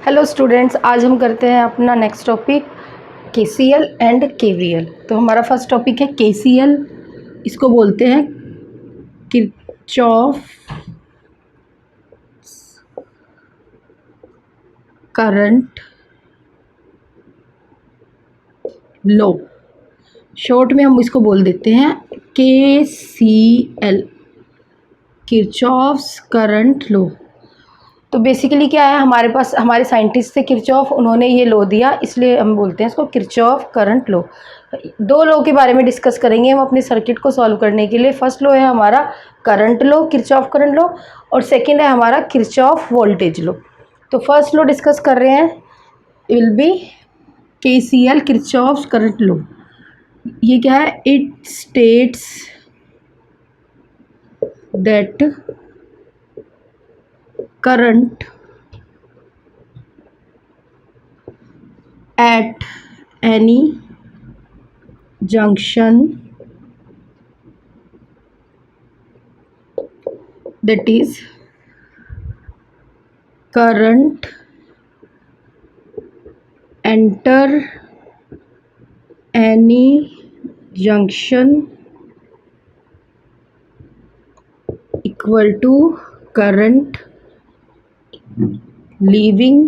Hello students, आज हम करते हैं अपना next topic KCL and KVL. तो हमारा फर्स्ट टॉपिक है केसीएल। इसको बोलते हैं किरचॉफ करंट लॉ। शॉर्ट में हम इसको बोल देते हैं केसीएल, किरचॉफ्स करंट लॉ। तो बेसिकली क्या है, हमारे पास हमारे साइंटिस्ट थे किरचॉफ, उन्होंने ये लॉ दिया, इसलिए हम बोलते हैं इसको किरचॉफ करंट लॉ। दो लॉ के बारे में डिस्कस करेंगे हम अपने सर्किट को सॉल्व करने के लिए। फर्स्ट लॉ है हमारा current law, Kirchhoff current law, और सेकंड है हमारा किरचॉफ वोल्टेज लॉ। तो फर्स्ट लॉ डिस्कस कर रहे हैं, will be KCL, Kirchhoff current law. ये क्या है, it states that current at any junction, that is current enter any junction equal to current leaving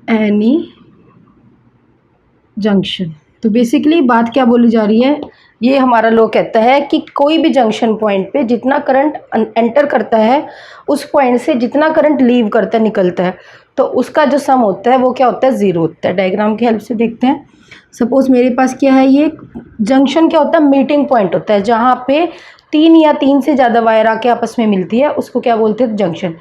any junction. तो basically बात क्या बोली जा रही है, ये हमारा लॉ कहता है कि कोई भी जंक्शन पॉइंट पे जितना करंट एंटर करता है, उस पॉइंट से जितना करंट लीव करता है, निकलता है, तो उसका जो सम होता है वो क्या होता है, ज़ीरो होता है। डायग्राम की हेल्प से देखते हैं। सपोज मेरे पास क्या है, ये जंक्शन क्या होता है, मीटिंग पॉइंट होता है, जहाँ पे तीन या तीन से ज़्यादा वायर आके आपस में मिलती है, उसको क्या बोलते हैं, जंक्शन।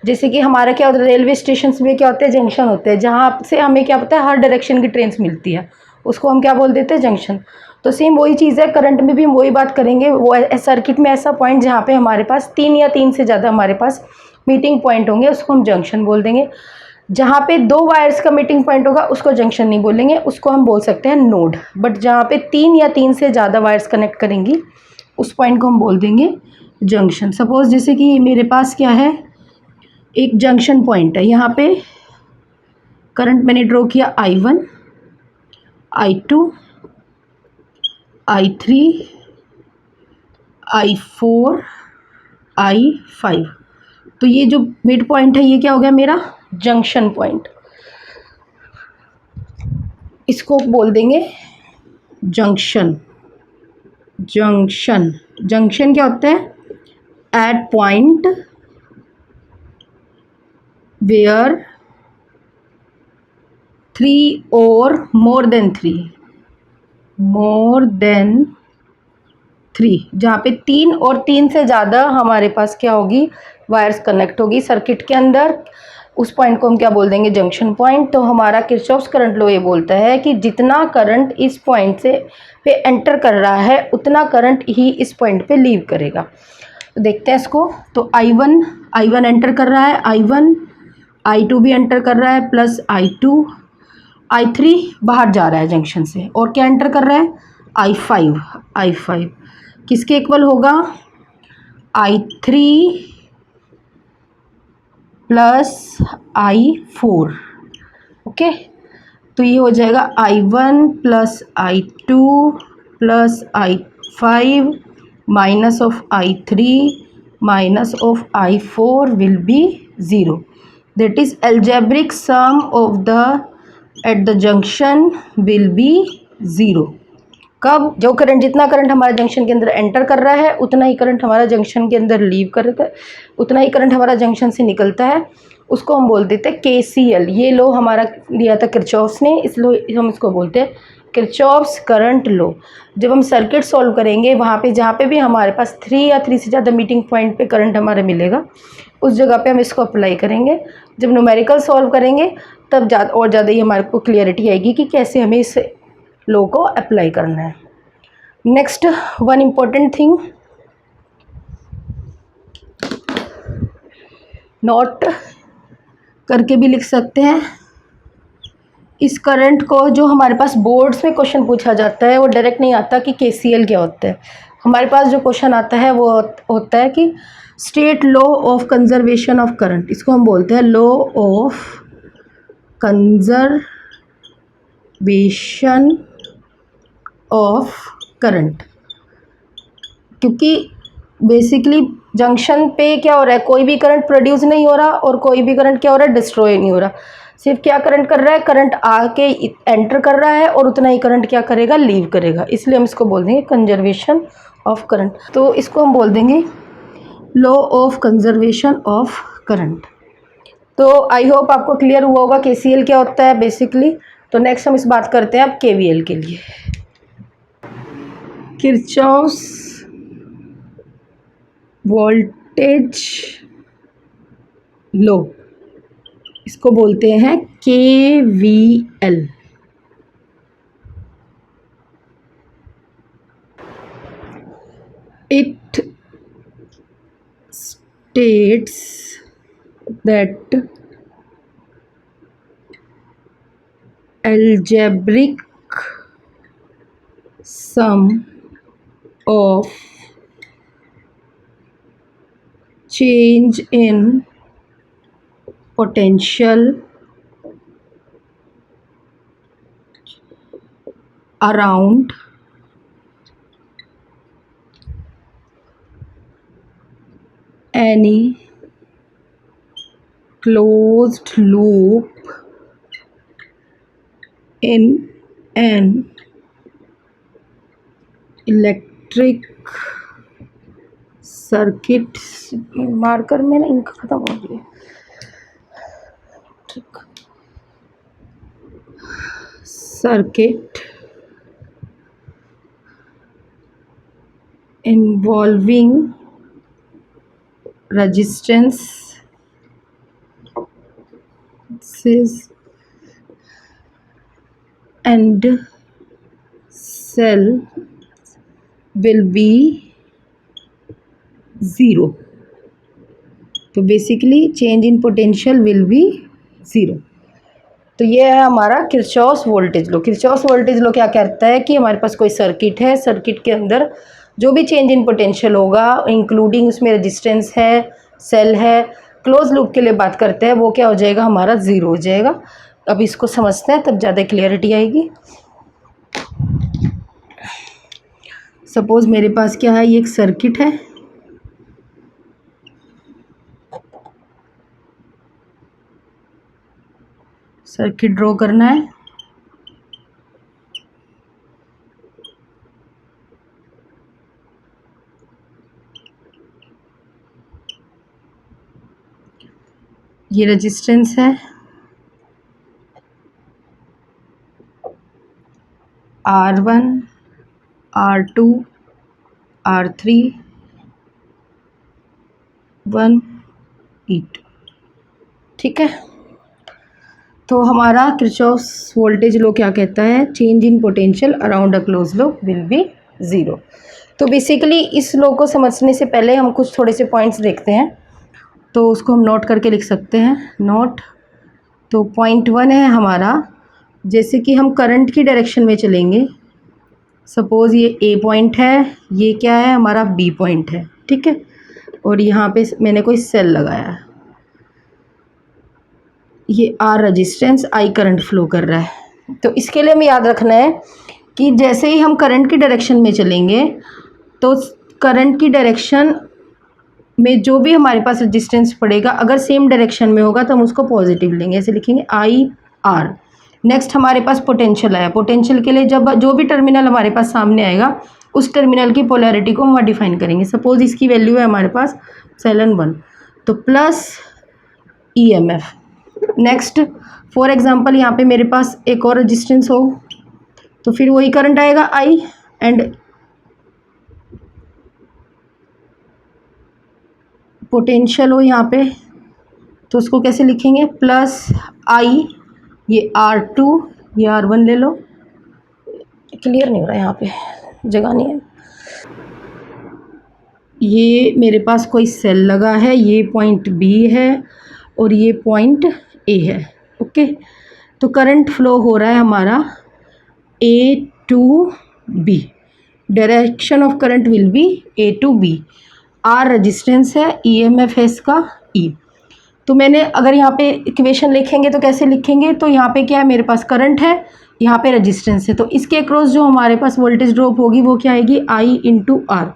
जैसे कि हमारा क्या होता है, रेलवे स्टेशन में क्या होते हैं, जंक्शन होते हैं, जहाँ से हमें क्या पता है हर डायरेक्शन की ट्रेन मिलती है, उसको हम क्या बोल देते हैं, जंक्शन। तो सेम वही चीज़ है, करंट में भी हम वही बात करेंगे। वो सर्किट में ऐसा पॉइंट जहाँ पे हमारे पास तीन या तीन से ज़्यादा हमारे पास मीटिंग पॉइंट होंगे, उसको हम जंक्शन बोल देंगे। जहाँ पे दो वायर्स का मीटिंग पॉइंट होगा उसको जंक्शन नहीं बोलेंगे, उसको हम बोल सकते हैं नोड। बट जहाँ पे तीन या तीन से ज़्यादा वायर्स कनेक्ट करेंगी, उस पॉइंट को हम बोल देंगे जंक्शन। सपोज जैसे कि मेरे पास क्या है, एक जंक्शन पॉइंट है, यहाँ पे करंट मैंने ड्रॉ किया I1, I2, I3, I4, I5। तो ये जो मिड पॉइंट है, ये क्या हो गया, मेरा जंक्शन पॉइंट। इसको बोल देंगे जंक्शन। जंक्शन जंक्शन क्या होता है, एट पॉइंट वेयर थ्री और मोर देन थ्री, जहाँ पे तीन और तीन से ज़्यादा हमारे पास क्या होगी, वायर्स कनेक्ट होगी सर्किट के अंदर, उस पॉइंट को हम क्या बोल देंगे, जंक्शन पॉइंट। तो हमारा किरचॉफ्स करंट लॉ ये बोलता है कि जितना करंट इस पॉइंट से पे एंटर कर रहा है, उतना करंट ही इस पॉइंट पे लीव करेगा। तो देखते हैं इसको। तो I1 एंटर कर रहा है, I1, I2 भी एंटर कर रहा है, प्लस I2, I3 बाहर जा रहा है जंक्शन से, और क्या एंटर कर रहा है, I5 किसके इक्वल होगा, I3 प्लस I4। ओके, तो ये हो जाएगा I1 plus I2 plus I5 minus of I3 minus of I4 will be zero. That is algebraic sum of the at the junction will be zero. कब, जो current, जितना current हमारा junction के अंदर एंटर कर रहा है, उतना ही करंट हमारा जंक्शन के अंदर लीव करता है, उतना ही करंट हमारा जंक्शन से निकलता है, उसको हम बोलते थे केसीएल। ये लॉ हमारा लिया था किरचॉफ्स ने, इसलिए हम इसको बोलते हैं किरचॉफ्स करंट लॉ। जब हम सर्किट सॉल्व करेंगे, वहाँ पे जहाँ पे भी हमारे पास थ्री या थ्री से ज़्यादा मीटिंग पॉइंट पे करंट हमारा मिलेगा, उस जगह पे हम इसको अप्लाई करेंगे। जब न्यूमेरिकल सॉल्व करेंगे तब ज़्यादा ही हमारे को क्लियरिटी आएगी कि कैसे हमें इस लॉ को अप्लाई करना है। Next one important thing, note करके भी लिख सकते हैं। इस करंट को, जो हमारे पास बोर्ड्स में क्वेश्चन पूछा जाता है, वो डायरेक्ट नहीं आता कि केसीएल क्या होता है। हमारे पास जो क्वेश्चन आता है वो होता है कि state law of conservation of current, इसको हम बोलते हैं law of conservation of current. क्योंकि बेसिकली जंक्शन पे क्या हो रहा है, कोई भी करंट प्रोड्यूस नहीं हो रहा और कोई भी करंट क्या हो रहा है, डिस्ट्रॉय नहीं हो रहा। सिर्फ क्या करंट कर रहा है, करंट आके एंटर कर रहा है और उतना ही करंट क्या करेगा, लीव करेगा। इसलिए हम इसको बोल देंगे कंजर्वेशन ऑफ करंट। तो इसको हम बोल देंगे law of conservation of current. तो आई होप आपको क्लियर हुआ होगा केसीएल क्या होता है बेसिकली। तो नेक्स्ट हम इस बात करते हैं अब केवीएल के लिए। किरचॉफ्स वोल्टेज लॉ, इसको बोलते हैं KVL. It states that algebraic sum of change in potential around any closed loop in an electric circuit, marker में ना इंक खत्म हो गई, circuit involving resistance and cell will be zero. तो basically change in potential will be zero. तो ये है हमारा Kirchhoff's voltage law. Kirchhoff's voltage law क्या कहता है कि हमारे पास कोई सर्किट है, सर्किट के अंदर जो भी चेंज इन पोटेंशियल होगा इंक्लूडिंग उसमें रेजिस्टेंस है, सेल है, क्लोज लूप के लिए बात करते हैं, वो क्या हो जाएगा, हमारा ज़ीरो हो जाएगा। अब इसको समझते हैं तब ज़्यादा क्लियरिटी आएगी। सपोज़ मेरे पास क्या है, ये एक सर्किट है, सर्किट ड्रॉ करना है। ये रेजिस्टेंस है R1, R2, R3, 1, E2। ठीक है, तो हमारा किरचॉफ्स वोल्टेज लॉ क्या कहता है, change in potential around a close loop will be zero. तो बेसिकली इस लॉ को समझने से पहले हम कुछ थोड़े से पॉइंट्स देखते हैं, तो उसको हम नोट करके लिख सकते हैं, नोट। तो पॉइंट 1 है हमारा, जैसे कि हम करंट की डायरेक्शन में चलेंगे, सपोज़ ये ए पॉइंट है, ये क्या है हमारा बी पॉइंट है, ठीक है, और यहाँ पे मैंने कोई सेल लगाया है, ये R resistance, I current flow कर रहा है। तो इसके लिए हमें याद रखना है कि जैसे ही हम करंट की डायरेक्शन में चलेंगे तो करंट की डायरेक्शन में जो भी हमारे पास रेजिस्टेंस पड़ेगा अगर सेम डायरेक्शन में होगा तो हम उसको पॉजिटिव लेंगे, ऐसे लिखेंगे आई आर। नेक्स्ट हमारे पास पोटेंशियल आया, पोटेंशियल के लिए जब जो भी टर्मिनल हमारे पास सामने आएगा उस टर्मिनल की पोलैरिटी को हम डिफाइन करेंगे। सपोज़ इसकी वैल्यू है हमारे पास सेलन 1, तो plus EMF। Next for example यहाँ पे मेरे पास एक और रेजिस्टेंस हो तो फिर वही करंट आएगा आई, एंड पोटेंशियल हो यहाँ पे तो उसको कैसे लिखेंगे, प्लस आई, ये R2, ये R1 ले लो। क्लियर नहीं हो रहा यहाँ पे, जगह नहीं है। ये मेरे पास कोई सेल लगा है, ये पॉइंट B है और ये पॉइंट A है, ओके। तो करंट फ्लो हो रहा है हमारा A to B। Direction of current will be A to B. R resistance है, ईएमएफ है इसका ई। तो मैंने अगर यहाँ पे इक्वेशन लिखेंगे तो कैसे लिखेंगे, तो यहाँ पे क्या है, मेरे पास करंट है, यहाँ पे रेजिस्टेंस है, तो इसके अक्रॉस जो हमारे पास वोल्टेज ड्रॉप होगी वो क्या आएगी, आई इंटू आर।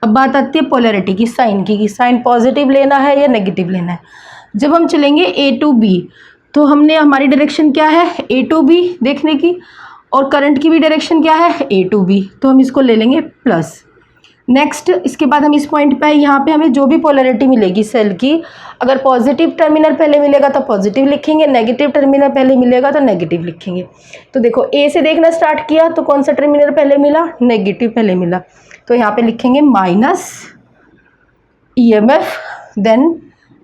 अब बात आती है पोलैरिटी की, साइन की, कि साइन पॉजिटिव लेना है या नेगेटिव लेना है। जब हम चलेंगे ए टू बी तो हमने हमारी डायरेक्शन क्या है, ए टू बी देखने की, और करंट की भी डायरेक्शन क्या है, ए टू बी, तो हम इसको ले लेंगे प्लस। नेक्स्ट इसके बाद हम इस पॉइंट पे, यहाँ पे हमें जो भी पोलैरिटी मिलेगी सेल की, अगर पॉजिटिव टर्मिनल पहले मिलेगा तो पॉजिटिव लिखेंगे, नेगेटिव टर्मिनल पहले मिलेगा तो नेगेटिव लिखेंगे। तो देखो ए से देखना स्टार्ट किया तो कौन सा टर्मिनल पहले मिला, नेगेटिव पहले मिला, तो यहाँ पे लिखेंगे माइनस ईएमएफ, देन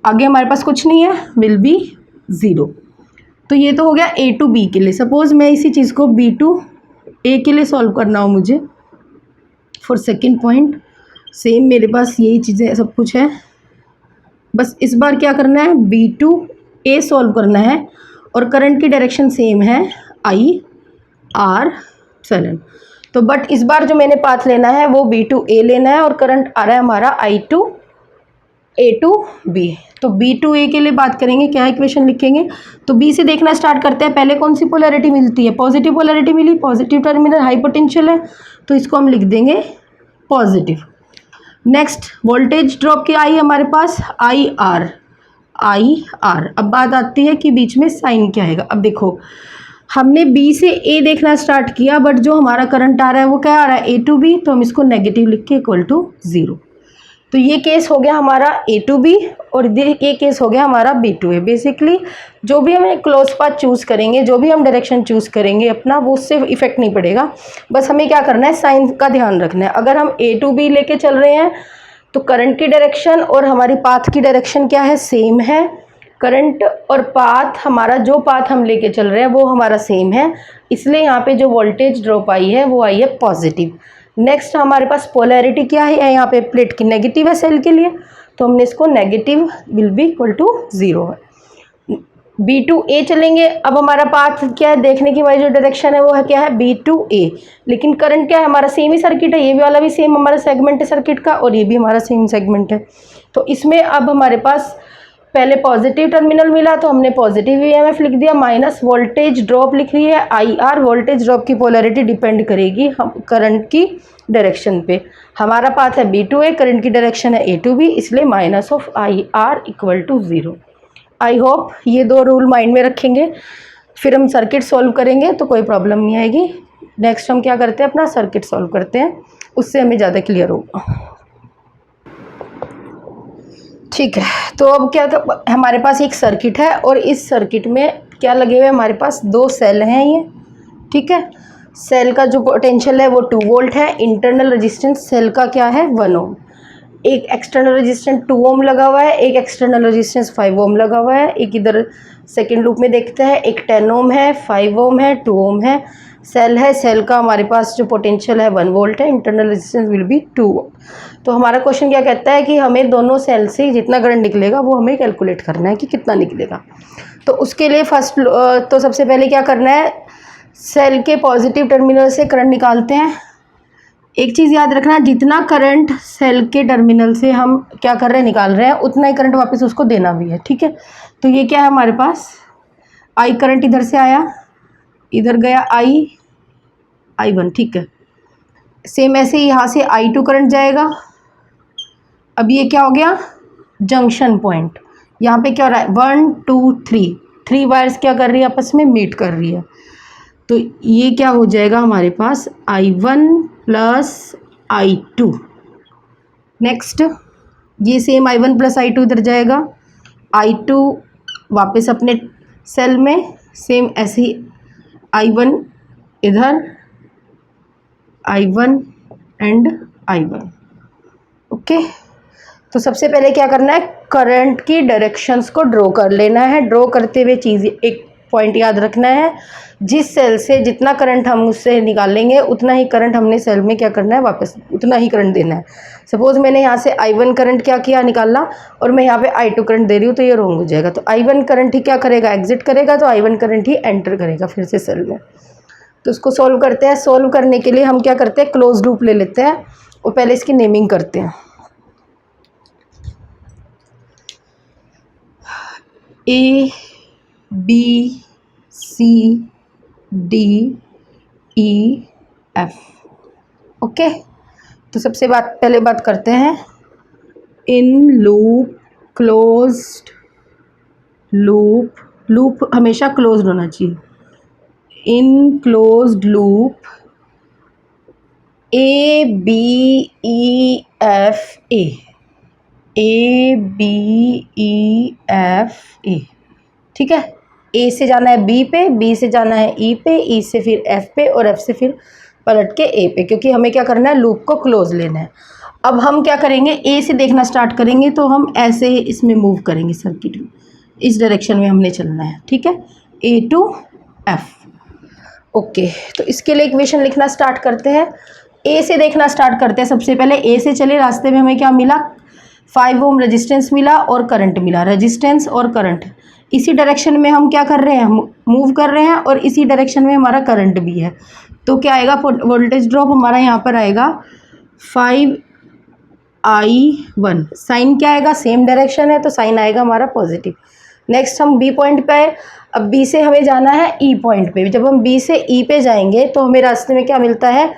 आगे हमारे पास कुछ नहीं है, विल बी ज़ीरो। तो ये तो हो गया ए टू बी के लिए। सपोज़ मैं इसी चीज़ को बी टू ए के लिए सॉल्व करना हो मुझे, फॉर सेकेंड पॉइंट सेम मेरे पास यही चीज़ें सब कुछ है, बस इस बार क्या करना है, बी टू ए सॉल्व करना है, और करंट की डायरेक्शन सेम है आई आर सेलन। तो बट इस बार जो मैंने पाथ लेना है वो बी टू ए लेना है, और करंट आ रहा है हमारा आई टू ए टू बी। तो बी टू ए के लिए बात करेंगे, क्या इक्वेशन लिखेंगे, तो बी से देखना स्टार्ट करते हैं। पहले कौन सी पोलैरिटी मिलती है, पॉजिटिव पोलैरिटी मिली, पॉजिटिव टर्मिनल हाई पोटेंशियल है, तो इसको हम लिख देंगे पॉजिटिव। नेक्स्ट वोल्टेज ड्रॉप की आई हमारे पास आई आर, आई आर। अब बात आती है कि बीच में साइन क्या आएगा। अब देखो हमने बी से ए देखना स्टार्ट किया, बट जो हमारा करंट आ रहा है वो क्या आ रहा है, ए टू बी, तो हम इसको नेगेटिव लिख के इक्वल टू ज़ीरो। तो ये केस हो गया हमारा ए टू बी, और ये केस हो गया हमारा बी टू ए। बेसिकली जो भी हम क्लोज पाथ चूज़ करेंगे, जो भी हम डायरेक्शन चूज़ करेंगे अपना, वो उससे इफेक्ट नहीं पड़ेगा, बस हमें क्या करना है, साइन का ध्यान रखना है। अगर हम ए टू बी लेके चल रहे हैं तो करंट की डायरेक्शन और हमारी पाथ की डायरेक्शन क्या है, सेम है। करंट और पाथ, हमारा जो पाथ हम लेके चल रहे हैं वो हमारा सेम है, इसलिए यहाँ पे जो वोल्टेज ड्रॉप आई है वो आई है पॉजिटिव। नेक्स्ट हमारे पास पोलैरिटी क्या है, यहाँ पे प्लेट की नेगेटिव है सेल के लिए, तो हमने इसको negative will be equal to zero है। बी टू ए चलेंगे, अब हमारा पाथ क्या है, देखने की हमारी जो डायरेक्शन है वो है क्या है, बी टू ए, लेकिन करंट क्या है, हमारा सेम ही सर्किट है, ये भी वाला भी सेम हमारा सेगमेंट है सर्किट का, और ये भी हमारा सेम सेगमेंट है। तो इसमें अब हमारे पास पहले पॉजिटिव टर्मिनल मिला तो हमने पॉजिटिव ईएमएफ लिख दिया, माइनस वोल्टेज ड्रॉप लिख रही है आई आर। वोल्टेज ड्रॉप की पोलैरिटी डिपेंड करेगी हम करंट की डायरेक्शन पे। हमारा पाथ है बी टू ए, करंट की डायरेक्शन है ए टू बी, इसलिए minus of I R equal to zero. I hope ये दो रूल माइंड में रखेंगे, फिर हम सर्किट सॉल्व करेंगे तो कोई प्रॉब्लम नहीं आएगी। नेक्स्ट हम क्या करते हैं, अपना सर्किट सॉल्व करते हैं, उससे हमें ज़्यादा क्लियर होगा। ठीक है, तो अब क्या हमारे पास एक सर्किट है, और इस सर्किट में क्या लगे हुए हमारे पास दो सेल हैं ये, ठीक है। सेल का जो पोटेंशियल है वो 2 वोल्ट है, इंटरनल रेजिस्टेंस सेल का क्या है 1 ओम, एक एक्सटर्नल रेजिस्टेंस 2 ओम लगा हुआ है, एक एक्सटर्नल रेजिस्टेंस 5 ओम लगा हुआ है। एक इधर सेकेंड लूप में देखते हैं, एक 10 ओम है, 5 ओम है, 2 ओम है। सेल है, सेल का हमारे पास जो पोटेंशियल है 1 वोल्ट है, इंटरनल रेजिस्टेंस विल बी 2 ओम। तो हमारा क्वेश्चन क्या कहता है कि हमें दोनों सेल से जितना करंट निकलेगा वो हमें कैलकुलेट करना है कि कितना निकलेगा। तो उसके लिए फर्स्ट तो सबसे पहले क्या करना है, सेल के पॉजिटिव टर्मिनल से करंट निकालते हैं। एक चीज़ याद रखना, जितना करंट सेल के टर्मिनल से हम क्या कर रहे हैं, निकाल रहे हैं, उतना ही करंट वापस उसको देना भी है, ठीक है। तो ये क्या है हमारे पास, आई करंट इधर से आया, इधर गया आई वन, ठीक है। सेम ऐसे ही यहाँ से I2 करंट जाएगा। अब ये क्या हो गया, जंक्शन पॉइंट। यहाँ पे क्या हो रहा है, 1 2 3 वायर्स क्या कर रही है, आपस में मीट कर रही है। तो ये क्या हो जाएगा हमारे पास I1 प्लस I2। नेक्स्ट ये सेम I1 प्लस I2 इधर जाएगा, I2 वापस अपने सेल में, सेम ऐसे ही I1 इधर, I1 एंड I1, ओके। तो सबसे पहले क्या करना है, करंट की डायरेक्शंस को ड्रॉ कर लेना है। ड्रॉ करते हुए चीज़ एक पॉइंट याद रखना है, जिस सेल से जितना करंट हम उससे निकालेंगे उतना ही करंट हमने सेल में क्या करना है, वापस उतना ही करंट देना है। सपोज़ मैंने यहाँ से I1 करंट क्या किया, निकाला, और मैं यहाँ पे I2 करंट दे रही हूँ, तो ये रॉन्ग हो जाएगा। तो I1 करंट ही क्या करेगा, एग्जिट करेगा, तो I1 करंट ही एंटर करेगा फिर से सेल में। तो उसको सॉल्व करते हैं। सॉल्व करने के लिए हम क्या करते हैं, क्लोज लूप ले लेते हैं और पहले इसकी नेमिंग करते हैं। A B C D E F। Okay, तो सबसे पहले बात करते हैं in loop, closed loop, loop हमेशा क्लोज्ड होना चाहिए। इन closed loop A B E F A, A B E F A, ठीक है। A से जाना है B पे, B से जाना है E पे, E से फिर F पे और F से फिर पलट के A पे, क्योंकि हमें क्या करना है, लूप को क्लोज लेना है। अब हम क्या करेंगे, A से देखना स्टार्ट करेंगे तो हम ऐसे इसमें मूव करेंगे सर्किट में, इस डायरेक्शन में हमने चलना है, ठीक है, A टू F। ओके, तो इसके लिए इक्वेशन लिखना स्टार्ट करते हैं। A से देखना स्टार्ट करते हैं। सबसे पहले A से चले, रास्ते में हमें क्या मिला, 5 ओम रेजिस्टेंस मिला और करंट मिला। रेजिस्टेंस और करंट इसी डायरेक्शन में हम क्या कर रहे हैं, मूव कर रहे हैं, और इसी डायरेक्शन में हमारा करंट भी है। तो क्या आएगा, वोल्टेज ड्रॉप हमारा यहाँ पर आएगा 5I1। साइन क्या आएगा, सेम डायरेक्शन है तो साइन आएगा हमारा पॉजिटिव। नेक्स्ट हम B पॉइंट पे आए। अब B से हमें जाना है E पॉइंट पे। जब हम B से E पे जाएंगे तो हमें रास्ते में क्या मिलता है,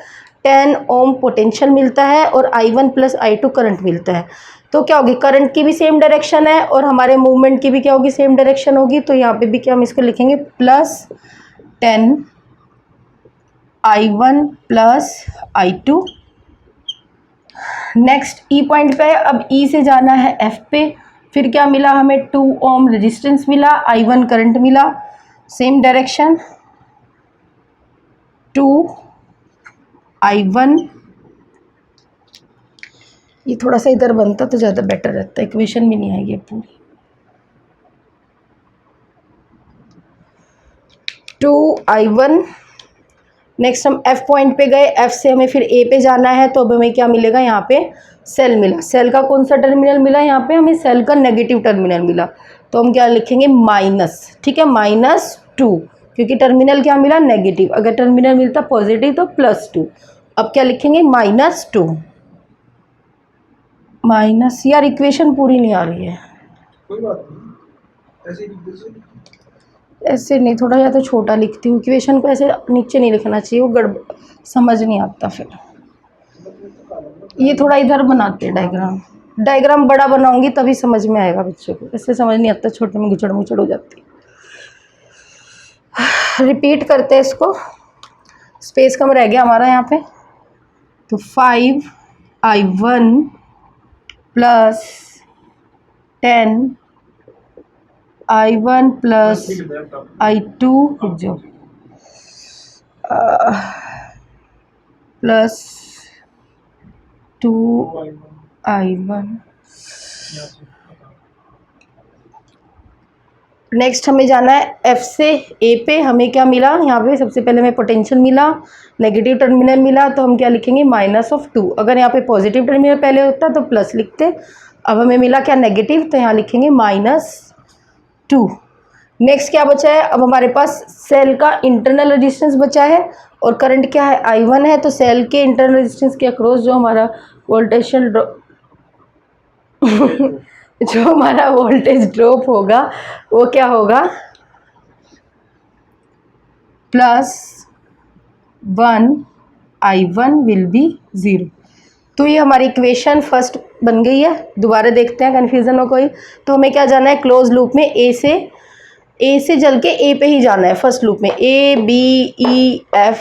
10 ओम पोटेंशियल मिलता है और I1 प्लस I2 करंट मिलता है। तो क्या होगी, करंट की भी सेम डायरेक्शन है और हमारे मूवमेंट की भी क्या होगी, सेम डायरेक्शन होगी। तो यहाँ पे भी क्या हम इसको लिखेंगे, plus 10 I1 plus I2। Next E point पे, अब E से जाना है F पे। फिर क्या मिला हमें, 2 ओम रेजिस्टेंस मिला, I1 करंट मिला, सेम डायरेक्शन, 2I1। ये थोड़ा सा इधर बनता तो ज़्यादा बेटर रहता, इक्वेशन भी नहीं आएगी पूरी। 2I1। नेक्स्ट हम F पॉइंट पे गए, F से हमें फिर A पे जाना है। तो अब हमें क्या मिलेगा, यहाँ पे सेल मिला। सेल का कौन सा टर्मिनल मिला, यहाँ पे हमें सेल का नेगेटिव टर्मिनल मिला। तो हम क्या लिखेंगे, माइनस, ठीक है, -2, क्योंकि टर्मिनल क्या मिला, नेगेटिव। अगर टर्मिनल मिलता पॉजिटिव तो +2। अब क्या लिखेंगे, -2 माइनस, यार इक्वेशन पूरी नहीं आ रही है। कोई बात नहीं, ऐसे लिख दीजिए। ऐसे नहीं, थोड़ा ज़्यादा छोटा लिखती हूँ इक्वेशन को, ऐसे नीचे नहीं लिखना चाहिए, वो गड़बड़ समझ नहीं आता फिर। ये थोड़ा इधर बनाते हैं डायग्राम, डायग्राम बड़ा बनाऊंगी तभी समझ में आएगा बच्चों को, ऐसे समझ नहीं आता, छोटे में गुचड़ मुचड़ हो जाती है। रिपीट करते हैं इसको, स्पेस कम रह गया हमारा यहाँ पे। तो 5I1 plus 10I1 plus I2 जो प्लस 2I1। नेक्स्ट हमें जाना है F से A पे। हमें क्या मिला, यहाँ पे सबसे पहले हमें पोटेंशियल मिला, नेगेटिव टर्मिनल मिला, तो हम क्या लिखेंगे, -2। अगर यहाँ पे पॉजिटिव टर्मिनल पहले होता तो प्लस लिखते। अब हमें मिला क्या, नेगेटिव, तो यहाँ लिखेंगे -2। नेक्स्ट क्या बचा है, अब हमारे पास सेल का इंटरनल रेजिस्टेंस बचा है और करंट क्या है, I1 है। तो सेल के इंटरनल रेजिस्टेंस के अक्रॉस जो हमारा वोल्टेशन जो हमारा वोल्टेज ड्रॉप होगा वो क्या होगा, +1I1 विल बी 0। तो ये हमारी इक्वेशन फर्स्ट बन गई है। दोबारा देखते हैं, कन्फ्यूज़न हो कोई। तो हमें क्या जाना है, क्लोज लूप में ए से चल के ए पे ही जाना है, फर्स्ट लूप में ABEFA।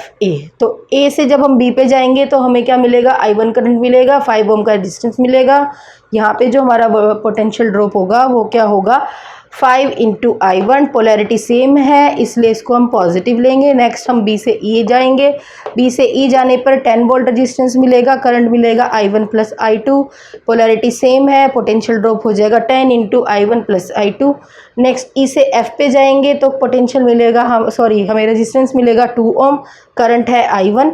तो ए से जब हम बी पे जाएंगे तो हमें क्या मिलेगा, I1 करंट मिलेगा, 5 ओम का डिस्टेंस मिलेगा। यहाँ पे जो हमारा पोटेंशियल ड्रॉप होगा वो क्या होगा, 5 × I1। पोलैरिटी सेम है इसलिए इसको हम पॉजिटिव लेंगे। नेक्स्ट हम बी से ई जाएंगे। बी से ई जाने पर 10 वोल्ट रजिस्टेंस मिलेगा, करंट मिलेगा I1 plus I2। Polarity same है, पोटेंशियल ड्रॉप हो जाएगा 10 × I1 प्लस I2। नेक्स्ट ई से एफ पे जाएंगे तो पोटेंशियल मिलेगा, हमें रेजिस्टेंस मिलेगा 2 ओम, करंट है I1,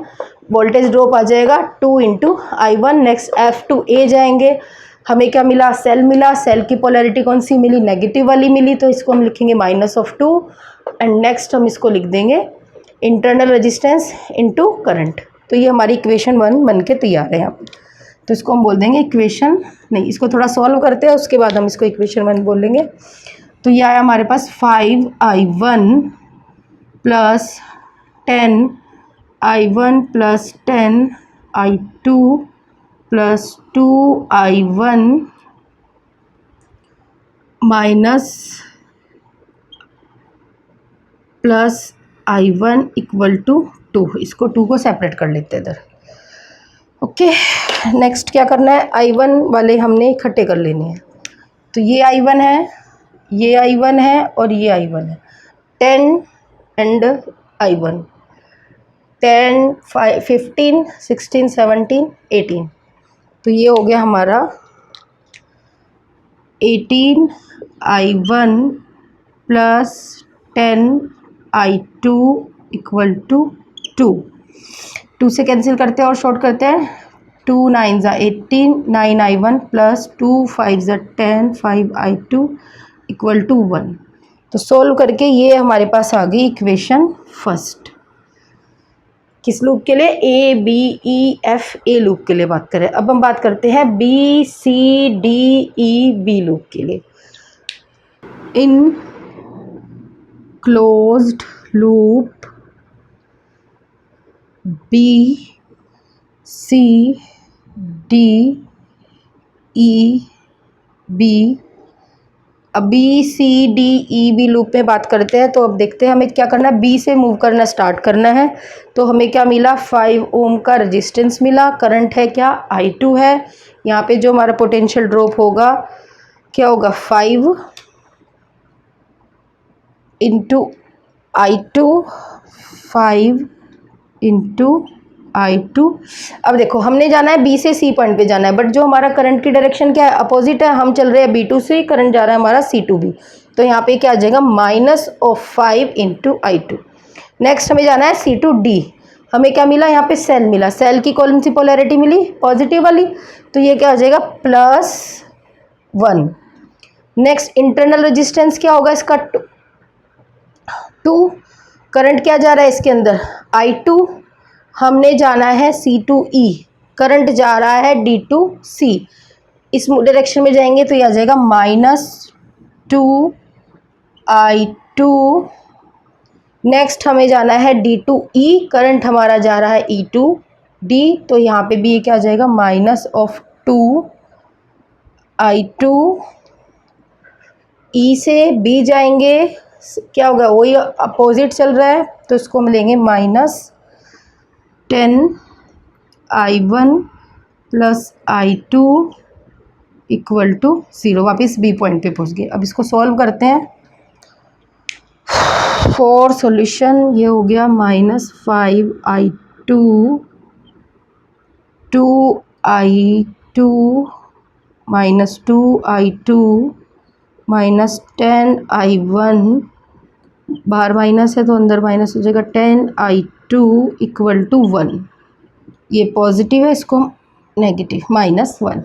वोल्टेज ड्रॉप आ जाएगा 2 × I1। नेक्स्ट एफ टू ए जाएंगे, हमें क्या मिला, सेल मिला। सेल की पोलैरिटी कौन सी मिली, नेगेटिव वाली मिली, तो इसको हम लिखेंगे -2। एंड नेक्स्ट हम इसको लिख देंगे इंटरनल रेजिस्टेंस इनटू करंट। तो ये हमारी इक्वेशन 1 बन के तैयार है यहाँ पे। तो इसको हम बोल देंगे इक्वेशन, नहीं इसको थोड़ा सॉल्व करते हैं उसके बाद हम इसको इक्वेशन 1 बोल लेंगे। तो ये आया हमारे पास 5i1 plus 10i1 plus 10i2 plus 2i1 minus plus i1 equal to 2। इसको 2 को सेपरेट कर लेते हैं इधर। ओके, नेक्स्ट क्या करना है, i1 वाले हमने इकट्ठे कर लेने हैं। तो ये i1 है, ये i1 है और ये i1 है। 10 एंड i1, 10 15 16 17 18। तो ये हो गया हमारा 18i1 plus 10i2 equal to 2। 2 से कैंसिल करते हैं और शॉर्ट करते हैं। 2 9 ज़ा 18, 9i1 प्लस 2 5 ज़ा 10, 5i2 इक्वल टू 1। तो सोल्व करके ये हमारे पास आ गई इक्वेशन फर्स्ट। किस लूप के लिए, A B E F A loop के लिए बात करें। अब हम बात करते हैं B C D E B loop के लिए। इन closed loop B C D E B. अब B C D E B loop में बात करते हैं। तो अब देखते हैं हमें क्या करना है, बी से मूव करना स्टार्ट करना है। तो हमें क्या मिला, 5 ओम का रेजिस्टेंस मिला। करंट है क्या, I2 है। यहाँ पे जो हमारा पोटेंशियल ड्रॉप होगा क्या होगा, 5 इंटू I2, 5 इंटू I2। अब देखो हमने जाना है B से C पॉइंट पे जाना है, बट जो हमारा करंट की डायरेक्शन क्या है, अपोजिट है। हम चल रहे हैं B2 से, करंट जा रहा है हमारा C2B। तो यहाँ पे क्या आ जाएगा, minus of 5 into I2। Next हमें जाना है C2D। हमें क्या मिला, यहाँ पे सेल मिला। सेल की कौन सी पोलैरिटी मिली, पॉजिटिव वाली। तो ये क्या आ जाएगा, +1। नेक्स्ट इंटरनल रेजिस्टेंस क्या होगा इसका, 2। करंट क्या जा रहा है इसके अंदर, I2। हमने जाना है C2E, करंट जा रहा है D2C। इस डायरेक्शन में जाएंगे तो ये आ जाएगा -2I2। नेक्स्ट हमें जाना है D2E, करंट हमारा जा रहा है E2D। तो यहाँ पे भी ये क्या आ जाएगा, -2I2। E से B जाएंगे, क्या होगा, वही अपोजिट चल रहा है। तो इसको हम लेंगे -10I1 plus I2 equal to 0। वापस B पॉइंट पे पहुँच गए। अब इसको सॉल्व करते हैं फॉर सॉल्यूशन। ये हो गया -5I2 2I2 -2I2 -10I1, बाहर माइनस है तो अंदर माइनस हो जाएगा, 10I2 इक्वल टू 1। ये पॉजिटिव है, इसको नेगेटिव, -1।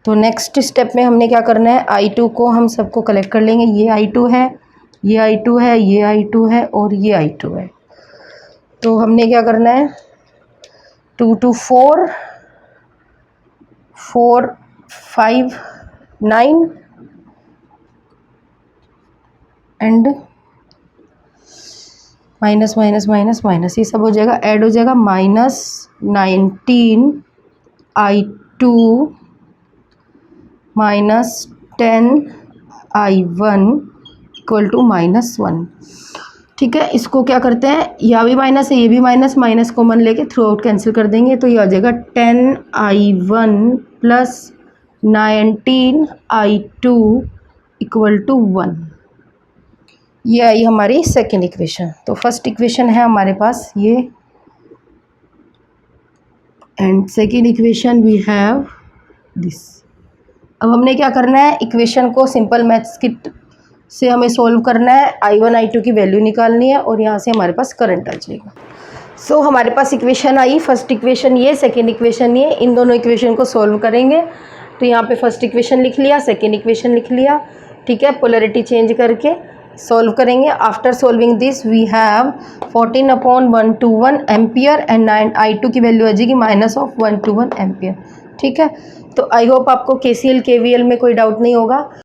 तो नेक्स्ट स्टेप में हमने क्या करना है, I2 को हम सबको कलेक्ट कर लेंगे। ये I2 है, ये I2 है, ये I2 है और ये I2 है। तो हमने क्या करना है, 2 to 4 4 5 9 and minus minus minus minus, ये सब हो जाएगा, ऐड हो जाएगा, -19I2 -10I1 इक्वल टू -1। ठीक है, इसको क्या करते हैं, यहाँ भी माइनस है, ये भी माइनस, माइनस कॉमन लेके थ्रू आउट कैंसिल कर देंगे। तो ये आ जाएगा 10I1 plus 19I2 equal to 1। ये आई हमारी सेकेंड इक्वेशन। तो फर्स्ट इक्वेशन है हमारे पास ये, and second equation we have this. अब हमने क्या करना है, इक्वेशन को सिंपल मैथ्स किट से हमें सॉल्व करना है। I1 I2 की वैल्यू निकालनी है और यहाँ से हमारे पास करंट आ जाएगा। सो हमारे पास इक्वेशन आई, फर्स्ट इक्वेशन ये, सेकेंड इक्वेशन ये। इन दोनों इक्वेशन को सॉल्व करेंगे। तो यहाँ पे फर्स्ट इक्वेशन लिख लिया, सेकेंड इक्वेशन लिख लिया। ठीक है, पोलैरिटी चेंज करके। सॉल्व करेंगे। After solving this we have 14/121 ampere and 9 I2 की वैल्यू आ जाएगी -121 एम्पियर। ठीक है, तो आई होप आपको KCL KVL में कोई डाउट नहीं होगा।